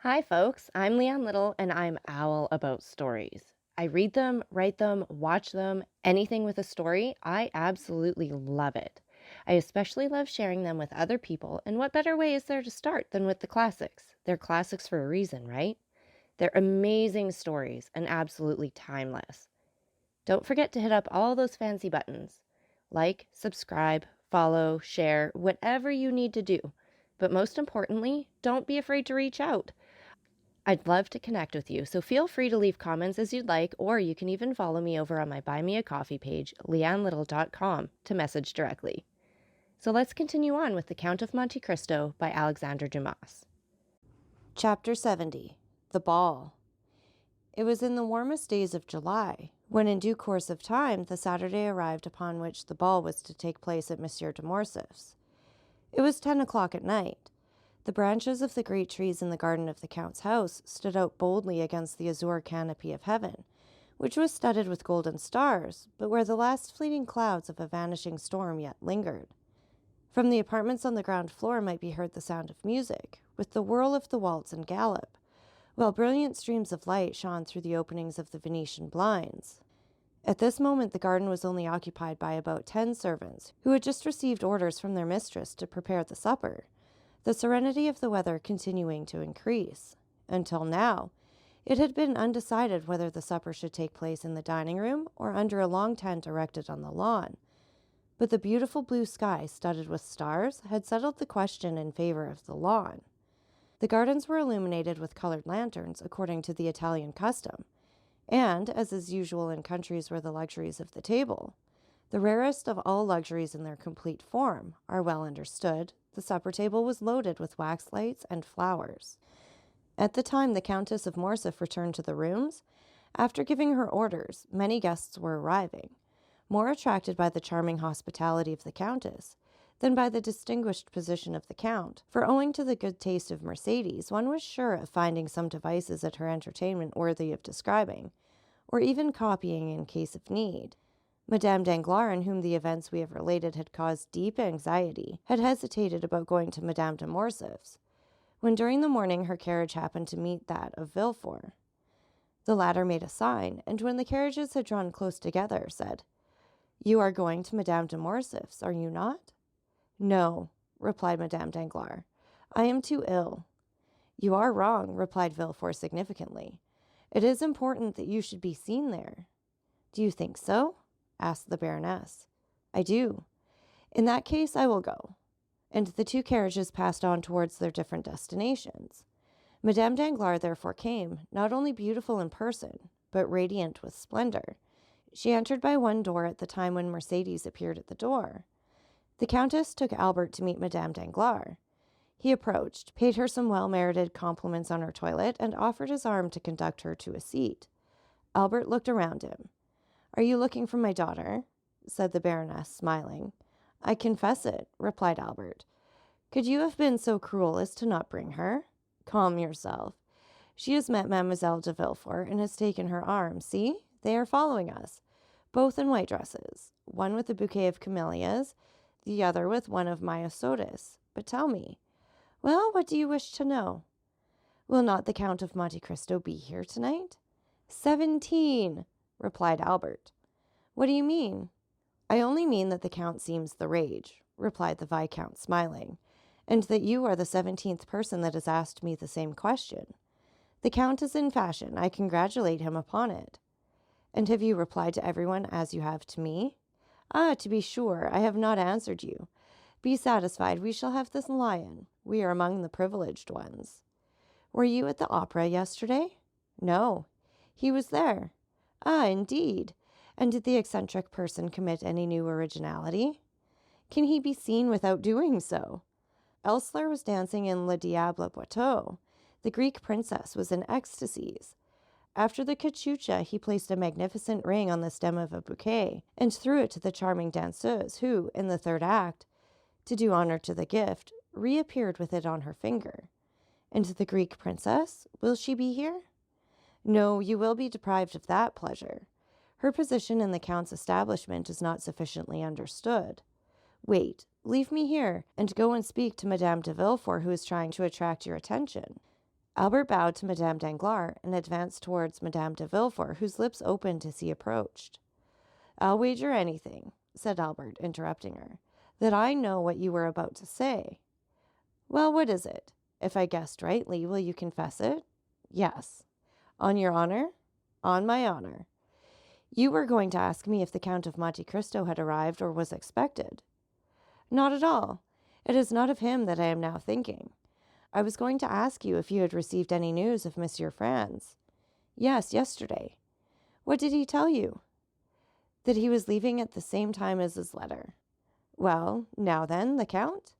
Hi, folks. I'm Leanne Little, and I'm owl about stories. I read them, write them, watch them, anything with a story. I absolutely love it. I especially love sharing them with other people, and what better way is there to start than with the classics? They're classics for a reason, right? They're amazing stories and absolutely timeless. Don't forget to hit up all those fancy buttons like, subscribe, follow, share, whatever you need to do. But most importantly, don't be afraid to reach out. I'd love to connect with you, so feel free to leave comments as you'd like, or you can even follow me over on my Buy Me a Coffee page, leannelittle.com, to message directly. So let's continue on with The Count of Monte Cristo by Alexandre Dumas. Chapter 70. The Ball. It was in the warmest days of July, when in due course of time the Saturday arrived upon which the ball was to take place at Monsieur de Morcerf's. It was 10 o'clock at night. The branches of the great trees in the garden of the Count's house stood out boldly against the azure canopy of heaven, which was studded with golden stars, but where the last fleeting clouds of a vanishing storm yet lingered. From the apartments on the ground floor might be heard the sound of music, with the whirl of the waltz and gallop, while brilliant streams of light shone through the openings of the Venetian blinds. At this moment the garden was only occupied by about 10 servants, who had just received orders from their mistress to prepare the supper, the serenity of the weather continuing to increase. Until now, it had been undecided whether the supper should take place in the dining room or under a long tent erected on the lawn. But the beautiful blue sky, studded with stars, had settled the question in favor of the lawn. The gardens were illuminated with colored lanterns, according to the Italian custom, and, as is usual in countries where the luxuries of the table, the rarest of all luxuries in their complete form, are well understood, the supper table was loaded with wax lights and flowers. At the time the Countess of Morcerf returned to the rooms, after giving her orders, many guests were arriving, more attracted by the charming hospitality of the Countess than by the distinguished position of the Count, for owing to the good taste of Mercedes, one was sure of finding some devices at her entertainment worthy of describing, or even copying in case of need. Madame Danglars, in whom the events we have related had caused deep anxiety, had hesitated about going to Madame de Morcerf's, when during the morning her carriage happened to meet that of Villefort. The latter made a sign, and when the carriages had drawn close together, said, "You are going to Madame de Morcerf's, are you not?" "No," replied Madame Danglars. "I am too ill." "You are wrong," replied Villefort significantly. "It is important that you should be seen there." "Do you think so?" asked the Baroness. "I do." "In that case I will go." And the two carriages passed on towards their different destinations. Madame Danglars therefore came, not only beautiful in person, but radiant with splendor. She entered by one door at the time when Mercedes appeared at the door. The Countess took Albert to meet Madame Danglars. He approached, paid her some well-merited compliments on her toilet, and offered his arm to conduct her to a seat. Albert looked around him. "Are you looking for my daughter?" said the Baroness, smiling. "I confess it," replied Albert. "Could you have been so cruel as to not bring her? Calm yourself. She has met Mademoiselle de Villefort and has taken her arm. See, they are following us, both in white dresses, one with a bouquet of camellias, the other with one of myosotis. But tell me, well, what do you wish to know? Will not the Count of Monte Cristo be here tonight?" 17, replied Albert. "What do you mean?" "I only mean that the Count seems the rage," replied the Viscount, smiling, "and that you are the 17th person that has asked me the same question. The Count is in fashion. I congratulate him upon it." "And have you replied to everyone as you have to me?" "Ah, to be sure, I have not answered you. Be satisfied, we shall have this lion. We are among the privileged ones." "Were you at the opera yesterday?" "No." "He was there." "Ah, indeed. And did the eccentric person commit any new originality?" "Can he be seen without doing so?" "Elssler was dancing in Le Diable Boiteau. The Greek princess was in ecstasies. After the cachucha, he placed a magnificent ring on the stem of a bouquet and threw it to the charming danseuse, who, in the third act, to do honor to the gift, reappeared with it on her finger. And the Greek princess, will she be here?" "No, you will be deprived of that pleasure. Her position in the Count's establishment is not sufficiently understood. Wait, leave me here, and go and speak to Madame de Villefort, who is trying to attract your attention." Albert bowed to Madame Danglars and advanced towards Madame de Villefort, whose lips opened as he approached. "I'll wager anything," said Albert, interrupting her, "that I know what you were about to say." "Well, what is it? If I guessed rightly, will you confess it?" "Yes." "On your honor?" "On my honor." "You were going to ask me if the Count of Monte Cristo had arrived or was expected." "Not at all. It is not of him that I am now thinking. I was going to ask you if you had received any news of Monsieur Franz." "Yes, yesterday." "What did he tell you?" "That he was leaving at the same time as his letter." "Well, now then, the Count?"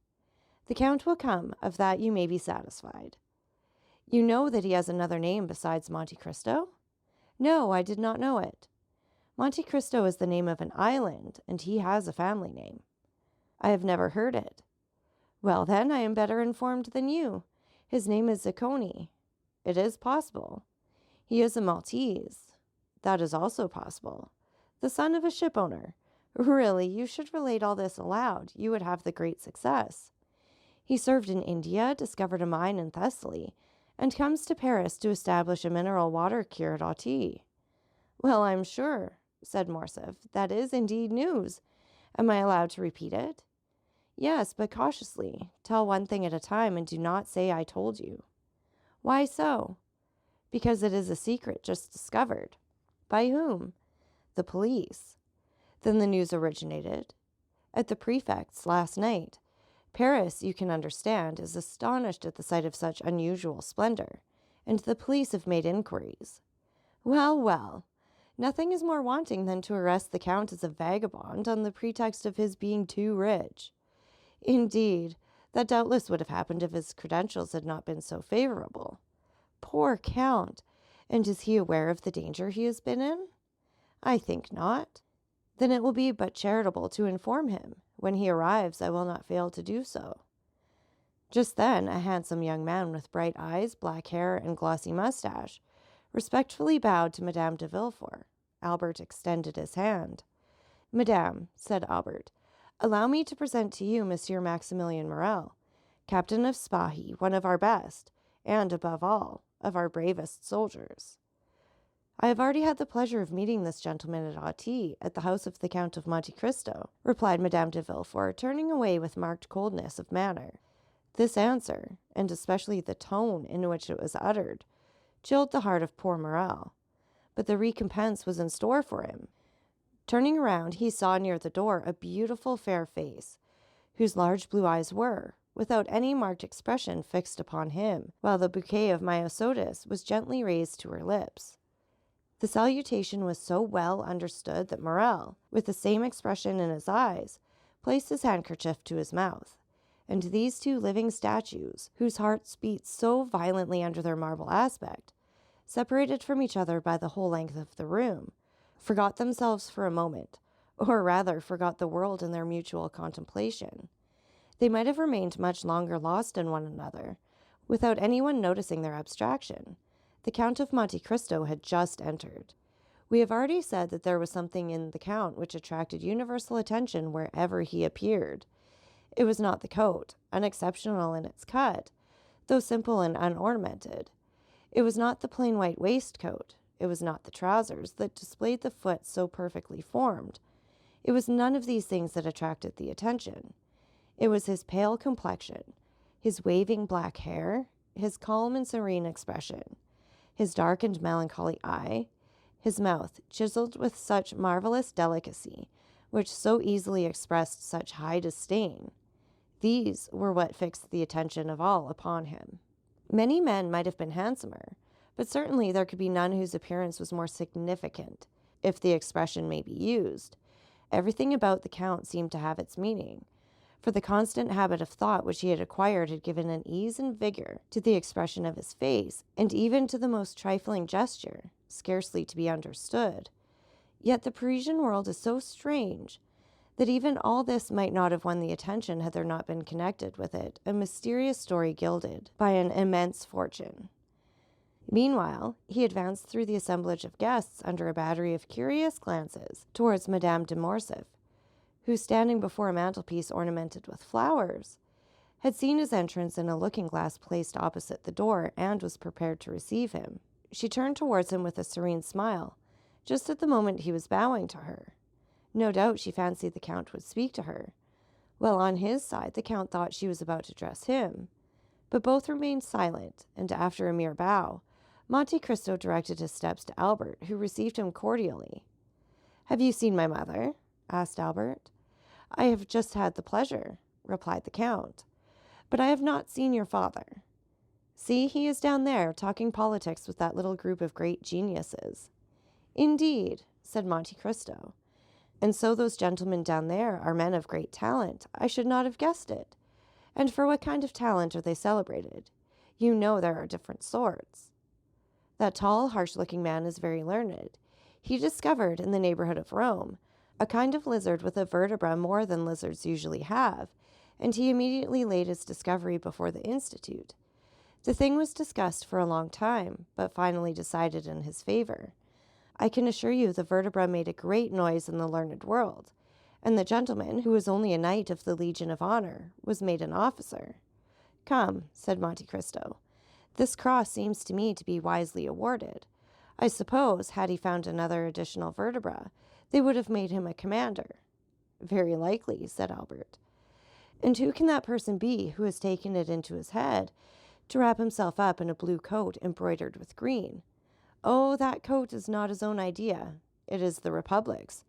"The Count will come, of that you may be satisfied." "You know that he has another name besides Monte Cristo?" "No, I did not know it." "Monte Cristo is the name of an island, and he has a family name." "I have never heard it." "Well, then, I am better informed than you. His name is Zacconi." "It is possible." "He is a Maltese." "That is also possible." "The son of a ship owner." "Really, you should relate all this aloud. You would have the great success." "He served in India, discovered a mine in Thessaly, and comes to Paris to establish a mineral water cure at Auteuil." "Well, I'm sure," said Morcerf, "that is indeed news. Am I allowed to repeat it?" "Yes, but cautiously. Tell one thing at a time, and do not say I told you." "Why so?" "Because it is a secret just discovered." "By whom?" "The police." "Then the news originated?" "At the prefect's last night. Paris, you can understand, is astonished at the sight of such unusual splendor, and the police have made inquiries." "Well, well. Nothing is more wanting than to arrest the Count as a vagabond on the pretext of his being too rich." "Indeed, that doubtless would have happened if his credentials had not been so favorable." "Poor Count! And is he aware of the danger he has been in?" "I think not." "Then it will be but charitable to inform him. When he arrives, I will not fail to do so." Just then a handsome young man with bright eyes, black hair, and glossy mustache respectfully bowed to Madame de Villefort. Albert extended his hand. "Madame," said Albert, "allow me to present to you Monsieur Maximilian Morrel, captain of Spahi, one of our best, and, above all, of our bravest soldiers." "I have already had the pleasure of meeting this gentleman at Auteuil, at the house of the Count of Monte Cristo," replied Madame de Villefort, turning away with marked coldness of manner. This answer, and especially the tone in which it was uttered, chilled the heart of poor Morrel. But the recompense was in store for him. Turning around, he saw near the door a beautiful fair face, whose large blue eyes were, without any marked expression, fixed upon him, while the bouquet of myosotis was gently raised to her lips. The salutation was so well understood that Morrel, with the same expression in his eyes, placed his handkerchief to his mouth, and these two living statues, whose hearts beat so violently under their marble aspect, separated from each other by the whole length of the room, forgot themselves for a moment, or rather forgot the world in their mutual contemplation. They might have remained much longer lost in one another, without anyone noticing their abstraction. The Count of Monte Cristo had just entered. We have already said that there was something in the Count which attracted universal attention wherever he appeared. It was not the coat, unexceptional in its cut, though simple and unornamented. It was not the plain white waistcoat. It was not the trousers that displayed the foot so perfectly formed. It was none of these things that attracted the attention. It was his pale complexion, his waving black hair, his calm and serene expression, his dark and melancholy eye, his mouth chiseled with such marvelous delicacy, which so easily expressed such high disdain. These were what fixed the attention of all upon him. Many men might have been handsomer, but certainly there could be none whose appearance was more significant, if the expression may be used. Everything about the Count seemed to have its meaning, for the constant habit of thought which he had acquired had given an ease and vigor to the expression of his face, and even to the most trifling gesture, scarcely to be understood. Yet the Parisian world is so strange that even all this might not have won the attention had there not been connected with it a mysterious story gilded by an immense fortune. Meanwhile, he advanced through the assemblage of guests under a battery of curious glances towards Madame de Morcerf, who, standing before a mantelpiece ornamented with flowers, had seen his entrance in a looking-glass placed opposite the door and was prepared to receive him. She turned towards him with a serene smile, just at the moment he was bowing to her. No doubt she fancied the Count would speak to her, while on his side the Count thought she was about to address him. But both remained silent, and after a mere bow, Monte Cristo directed his steps to Albert, who received him cordially. "Have you seen my mother?" asked Albert. "I have just had the pleasure," replied the Count. "But I have not seen your father. See, he is down there, talking politics with that little group of great geniuses." "Indeed," said Monte Cristo. "And so those gentlemen down there are men of great talent. I should not have guessed it. And for what kind of talent are they celebrated? You know there are different sorts." "That tall, harsh-looking man is very learned. He discovered, in the neighborhood of Rome, a kind of lizard with a vertebra more than lizards usually have, and he immediately laid his discovery before the Institute. The thing was discussed for a long time, but finally decided in his favor. I can assure you the vertebra made a great noise in the learned world, and the gentleman, who was only a knight of the Legion of Honor, was made an officer." "Come," said Monte Cristo, "this cross seems to me to be wisely awarded. I suppose, had he found another additional vertebra, they would have made him a commander." "Very likely," said Albert. "And who can that person be who has taken it into his head to wrap himself up in a blue coat embroidered with green? Oh, that coat is not his own idea. It is the Republic's,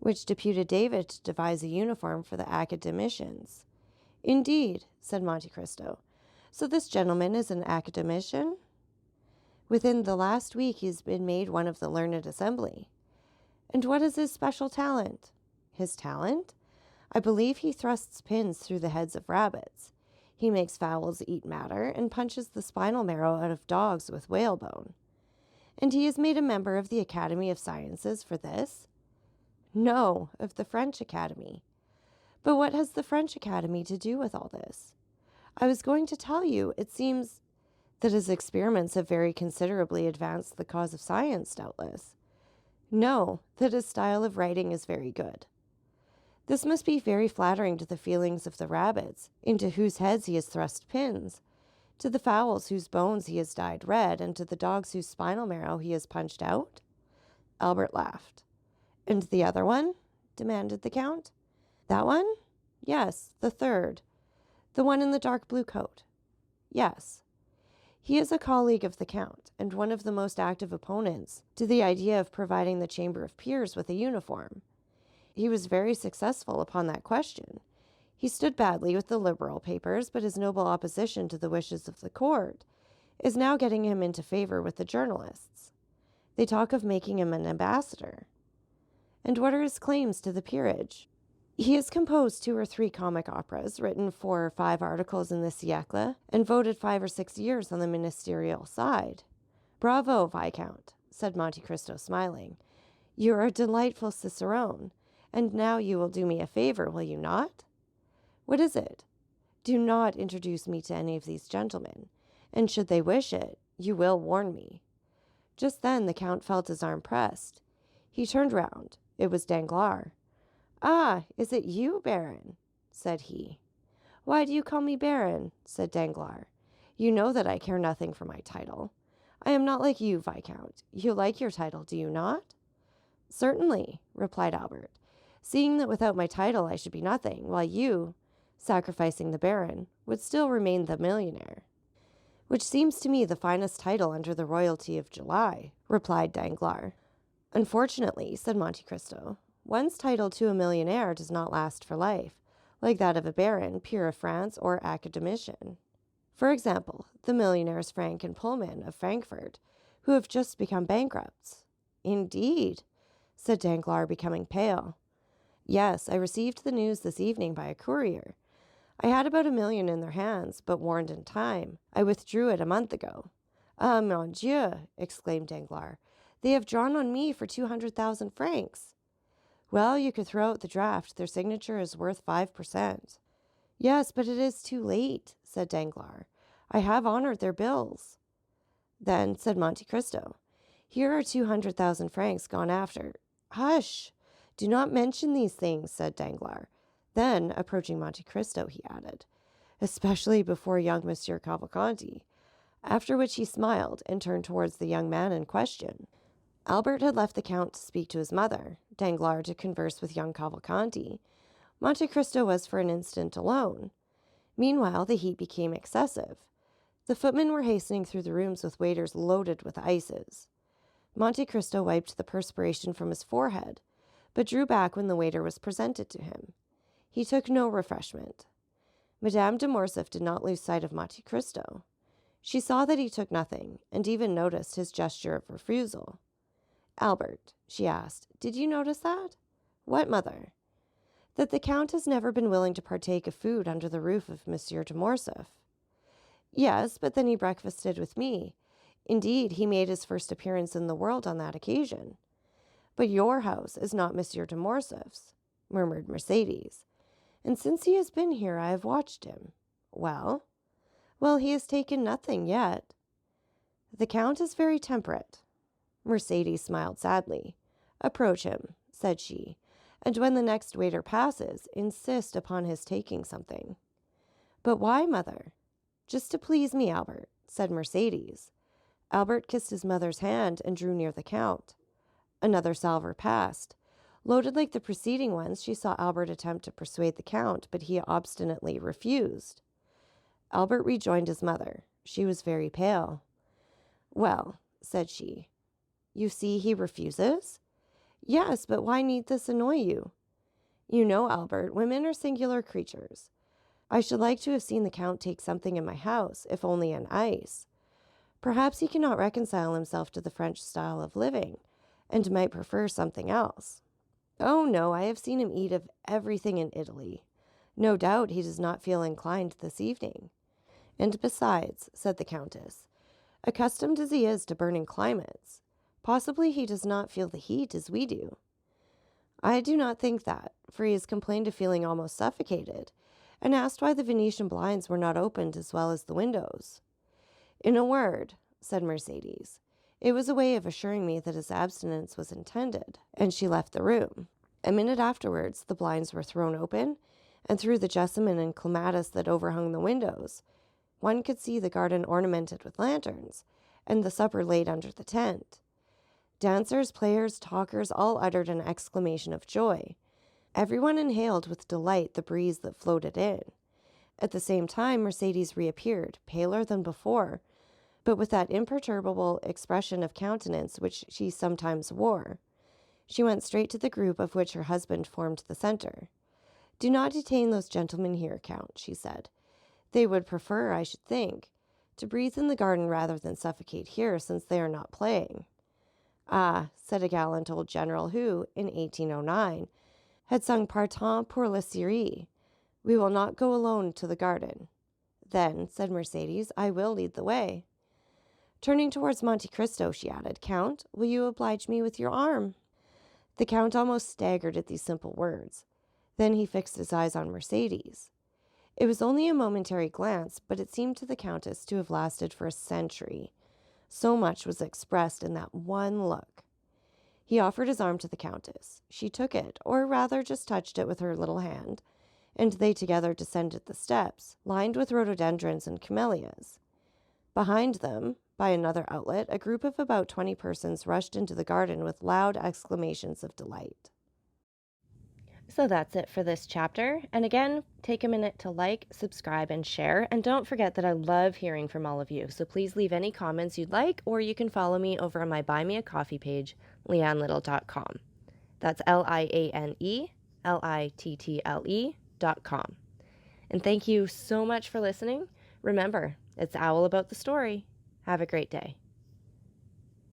which deputed David to devise a uniform for the academicians." "Indeed," said Monte Cristo. "So this gentleman is an academician?" "Within the last week he has been made one of the learned assembly." "And what is his special talent?" "His talent? I believe he thrusts pins through the heads of rabbits. He makes fowls eat matter and punches the spinal marrow out of dogs with whalebone." "And he is made a member of the Academy of Sciences for this?" "No, of the French Academy." "But what has the French Academy to do with all this?" "I was going to tell you. It seems that his experiments have very considerably advanced the cause of science, doubtless." "No, that his style of writing is very good." "This must be very flattering to the feelings of the rabbits, into whose heads he has thrust pins, to the fowls whose bones he has dyed red, and to the dogs whose spinal marrow he has punched out?" Albert laughed. "And the other one?" demanded the Count. "That one? Yes, the third. The one in the dark blue coat." "Yes. He is a colleague of the Count, and one of the most active opponents to the idea of providing the Chamber of Peers with a uniform. He was very successful upon that question. He stood badly with the liberal papers, but his noble opposition to the wishes of the court is now getting him into favor with the journalists. They talk of making him an ambassador." "And what are his claims to the peerage?" "He has composed 2 or 3 comic operas, written 4 or 5 articles in the Siècle, and voted 5 or 6 years on the ministerial side." "Bravo, Viscount," said Monte Cristo, smiling. "You are a delightful cicerone. And now you will do me a favor, will you not?" "What is it?" "Do not introduce me to any of these gentlemen, and should they wish it, you will warn me." Just then the Count felt his arm pressed. He turned round. It was Danglars. "Ah, is it you, Baron?" said he. "Why do you call me Baron?" said Danglars. "You know that I care nothing for my title. I am not like you, Viscount. You like your title, do you not?" "Certainly," replied Albert, "seeing that without my title I should be nothing, while you, sacrificing the Baron, would still remain the millionaire." "Which seems to me the finest title under the royalty of July," replied Danglars. "Unfortunately," said Monte Cristo, "one's title to a millionaire does not last for life, like that of a baron, peer of France, or academician. For example, the millionaires Frank and Pullman of Frankfurt, who have just become bankrupts." "Indeed," said Danglars, becoming pale. "Yes, I received the news this evening by a courier. I had about 1 million in their hands, but warned in time. I withdrew it a month ago." "Ah, mon Dieu!" exclaimed Danglars. "They have drawn on me for 200,000 francs." "Well, you could throw out the draft. Their signature is worth 5%. "Yes, but it is too late," said Danglars. "I have honored their bills." "Then," said Monte Cristo, "here are 200,000 francs gone after." "Hush! Do not mention these things," said Danglars. Then, approaching Monte Cristo, he added, especially before young Monsieur Cavalcanti, after which he smiled and turned towards the young man in question. Albert had left the Count to speak to his mother, Danglars to converse with young Cavalcanti. Monte Cristo was for an instant alone. Meanwhile, the heat became excessive. The footmen were hastening through the rooms with waiters loaded with ices. Monte Cristo wiped the perspiration from his forehead, but drew back when the waiter was presented to him. He took no refreshment. Madame de Morcerf did not lose sight of Monte Cristo. She saw that he took nothing, and even noticed his gesture of refusal. "Albert," she asked, "did you notice that?" "What, mother?" "That the Count has never been willing to partake of food under the roof of Monsieur de Morcerf." "Yes, but then he breakfasted with me. Indeed, he made his first appearance in the world on that occasion." "But your house is not Monsieur de Morcerf's," murmured Mercédès, "and since he has been here I have watched him." "Well?" "Well, he has taken nothing yet." "The Count is very temperate." Mercédès smiled sadly. "Approach him," said she, "and when the next waiter passes, insist upon his taking something." "But why, mother?" "Just to please me, Albert," said Mercédès. Albert kissed his mother's hand and drew near the Count. Another salver passed. Loaded like the preceding ones, she saw Albert attempt to persuade the Count, but he obstinately refused. Albert rejoined his mother. She was very pale. "Well," said she, "you see he refuses?" "Yes, but why need this annoy you?" "You know, Albert, women are singular creatures. I should like to have seen the Count take something in my house, if only an ice. Perhaps he cannot reconcile himself to the French style of living, and might prefer something else." "Oh, no, I have seen him eat of everything in Italy. No doubt he does not feel inclined this evening." "And besides," said the Countess, "accustomed as he is to burning climates, possibly he does not feel the heat as we do." "I do not think that, for he has complained of feeling almost suffocated, and asked why the Venetian blinds were not opened as well as the windows." "In a word," said Mercédès, "it was a way of assuring me that his abstinence was intended," and she left the room. A minute afterwards the blinds were thrown open, and through the jessamine and clematis that overhung the windows, one could see the garden ornamented with lanterns, and the supper laid under the tent. Dancers, players, talkers all uttered an exclamation of joy. Everyone inhaled with delight the breeze that floated in. At the same time Mercédès reappeared, paler than before, but with that imperturbable expression of countenance which she sometimes wore. She went straight to the group of which her husband formed the center. "Do not detain those gentlemen here, Count," she said. "They would prefer, I should think, to breathe in the garden rather than suffocate here, since they are not playing." "Ah," said a gallant old general who, in 1809, had sung Partant pour la Syrie, "we will not go alone to the garden." "Then," said Mercédès, "I will lead the way." Turning towards Monte Cristo, she added, "Count, will you oblige me with your arm?" The Count almost staggered at these simple words. Then he fixed his eyes on Mercédès. It was only a momentary glance, but it seemed to the Countess to have lasted for a century. So much was expressed in that one look. He offered his arm to the Countess. She took it, or rather just touched it with her little hand, and they together descended the steps, lined with rhododendrons and camellias. Behind them, by another outlet, a group of about 20 persons rushed into the garden with loud exclamations of delight. So that's it for this chapter. And again, take a minute to like, subscribe, and share. And don't forget that I love hearing from all of you. So please leave any comments you'd like, or you can follow me over on my Buy Me a Coffee page, leannelittle.com. That's LIANELITTLE.com. And thank you so much for listening. Remember, it's Owl about the story. Have a great day.